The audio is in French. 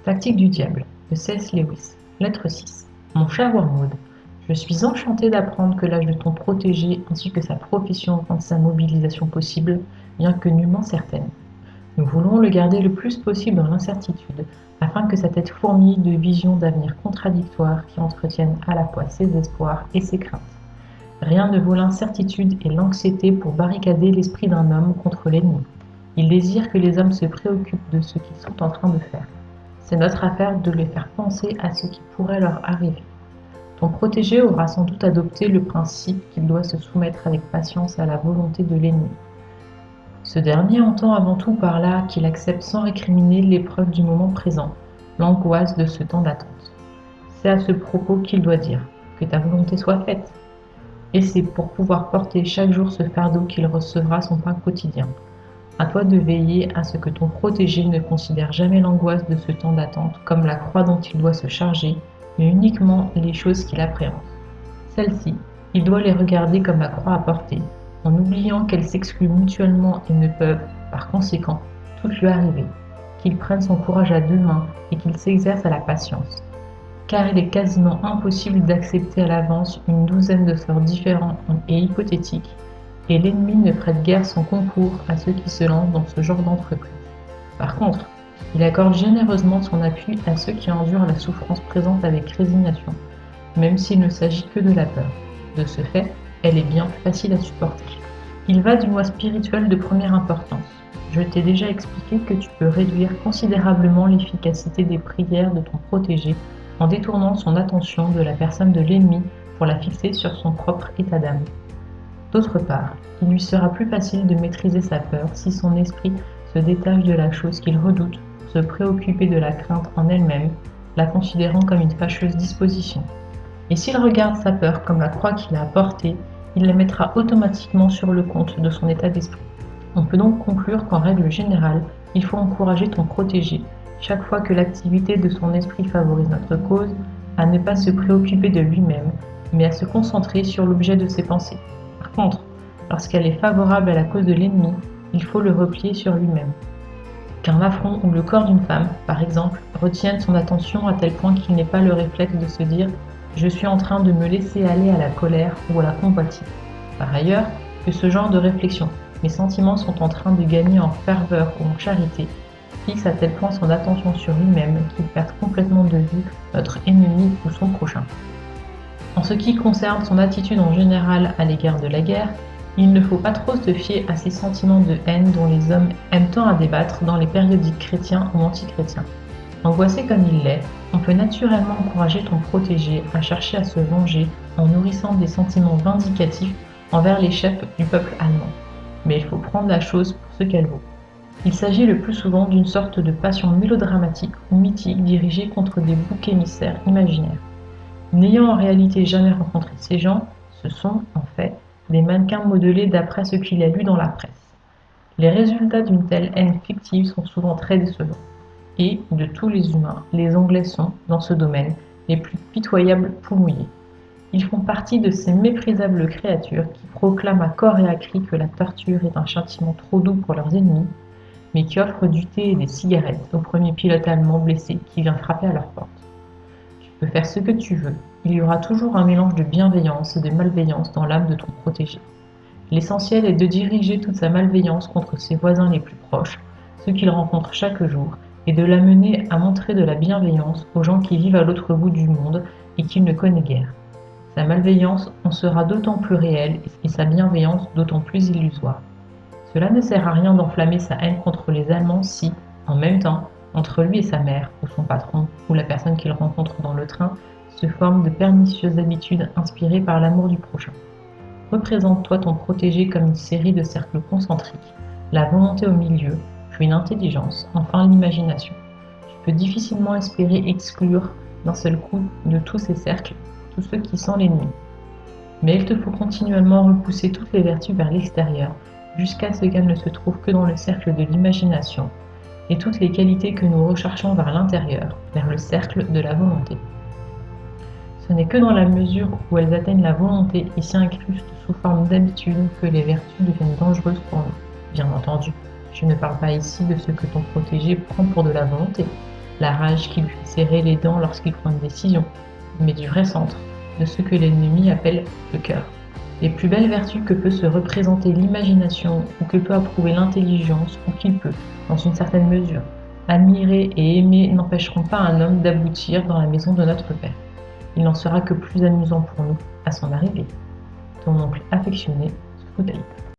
Tactique du diable de C.S. Lewis. Lettre 6. Mon cher Wormwood, je suis enchanté d'apprendre que l'âge de ton protégé ainsi que sa profession rendent sa mobilisation possible, bien que nullement certaine. Nous voulons le garder le plus possible dans l'incertitude, afin que sa tête fourmille de visions d'avenir contradictoires qui entretiennent à la fois ses espoirs et ses craintes. Rien ne vaut l'incertitude et l'anxiété pour barricader l'esprit d'un homme contre l'ennemi. Il désire que les hommes se préoccupent de ce qu'ils sont en train de faire. C'est notre affaire de les faire penser à ce qui pourrait leur arriver. Ton protégé aura sans doute adopté le principe qu'il doit se soumettre avec patience à la volonté de l'ennemi. Ce dernier entend avant tout par là qu'il accepte sans récriminer l'épreuve du moment présent, l'angoisse de ce temps d'attente. C'est à ce propos qu'il doit dire « que ta volonté soit faite ». Et c'est pour pouvoir porter chaque jour ce fardeau qu'il recevra son pain quotidien. À toi de veiller à ce que ton protégé ne considère jamais l'angoisse de ce temps d'attente comme la croix dont il doit se charger, mais uniquement les choses qu'il appréhende. Celles-ci, il doit les regarder comme la croix à porter, en oubliant qu'elles s'excluent mutuellement et ne peuvent, par conséquent, toutes lui arriver, qu'il prenne son courage à deux mains et qu'il s'exerce à la patience. Car il est quasiment impossible d'accepter à l'avance une douzaine de sorts différents et hypothétiques, et l'ennemi ne prête guère son concours à ceux qui se lancent dans ce genre d'entreprise. Par contre, il accorde généreusement son appui à ceux qui endurent la souffrance présente avec résignation, même s'il ne s'agit que de la peur. De ce fait, elle est bien plus facile à supporter. Il va d'une loi spirituelle de première importance. Je t'ai déjà expliqué que tu peux réduire considérablement l'efficacité des prières de ton protégé en détournant son attention de la personne de l'ennemi pour la fixer sur son propre état d'âme. D'autre part, il lui sera plus facile de maîtriser sa peur si son esprit se détache de la chose qu'il redoute pour se préoccuper de la crainte en elle-même, la considérant comme une fâcheuse disposition. Et s'il regarde sa peur comme la croix qu'il a portée, il la mettra automatiquement sur le compte de son état d'esprit. On peut donc conclure qu'en règle générale, il faut encourager ton protégé, chaque fois que l'activité de son esprit favorise notre cause, à ne pas se préoccuper de lui-même, mais à se concentrer sur l'objet de ses pensées. Par contre, lorsqu'elle est favorable à la cause de l'ennemi, il faut le replier sur lui-même. Qu'un affront ou le corps d'une femme, par exemple, retienne son attention à tel point qu'il n'ait pas le réflexe de se dire « je suis en train de me laisser aller à la colère ou à la convoitise ». Par ailleurs, que ce genre de réflexion, mes sentiments sont en train de gagner en ferveur ou en charité, fixe à tel point son attention sur lui-même qu'il perd complètement de vue notre ennemi ou son prochain. En ce qui concerne son attitude en général à l'égard de la guerre, il ne faut pas trop se fier à ces sentiments de haine dont les hommes aiment tant à débattre dans les périodiques chrétiens ou antichrétiens. Angoissé comme il l'est, on peut naturellement encourager ton protégé à chercher à se venger en nourrissant des sentiments vindicatifs envers les chefs du peuple allemand. Mais il faut prendre la chose pour ce qu'elle vaut. Il s'agit le plus souvent d'une sorte de passion mélodramatique ou mythique dirigée contre des boucs émissaires imaginaires. N'ayant en réalité jamais rencontré ces gens, ce sont, en fait, des mannequins modelés d'après ce qu'il a lu dans la presse. Les résultats d'une telle haine fictive sont souvent très décevants. Et, de tous les humains, les Anglais sont, dans ce domaine, les plus pitoyables poules mouillées. Ils font partie de ces méprisables créatures qui proclament à corps et à cri que la torture est un châtiment trop doux pour leurs ennemis, mais qui offrent du thé et des cigarettes au premier pilote allemand blessé qui vient frapper à leur porte. Tu peux faire ce que tu veux, il y aura toujours un mélange de bienveillance et de malveillance dans l'âme de ton protégé. L'essentiel est de diriger toute sa malveillance contre ses voisins les plus proches, ceux qu'il rencontre chaque jour, et de l'amener à montrer de la bienveillance aux gens qui vivent à l'autre bout du monde et qu'il ne connaît guère. Sa malveillance en sera d'autant plus réelle et sa bienveillance d'autant plus illusoire. Cela ne sert à rien d'enflammer sa haine contre les Allemands si, en même temps, entre lui et sa mère, ou son patron, ou la personne qu'il rencontre dans le train, se forment de pernicieuses habitudes inspirées par l'amour du prochain. Représente-toi ton protégé comme une série de cercles concentriques, la volonté au milieu, puis l'intelligence, enfin l'imagination. Tu peux difficilement espérer exclure d'un seul coup de tous ces cercles tous ceux qui sont l'ennemi. Mais il te faut continuellement repousser toutes les vertus vers l'extérieur, jusqu'à ce qu'elles ne se trouvent que dans le cercle de l'imagination, et toutes les qualités que nous recherchons vers l'intérieur, vers le cercle de la volonté. Ce n'est que dans la mesure où elles atteignent la volonté et s'y incrustent sous forme d'habitude que les vertus deviennent dangereuses pour nous. Bien entendu, je ne parle pas ici de ce que ton protégé prend pour de la volonté. la rage qui lui fait serrer les dents lorsqu'il prend une décision, mais du vrai centre, de ce que l'ennemi appelle le cœur. Les plus belles vertus que peut se représenter l'imagination ou que peut approuver l'intelligence ou qu'il peut, dans une certaine mesure, admirer et aimer n'empêcheront pas un homme d'aboutir dans la maison de notre Père. Il n'en sera que plus amusant pour nous à son arrivée. Ton oncle affectionné, Screwtape.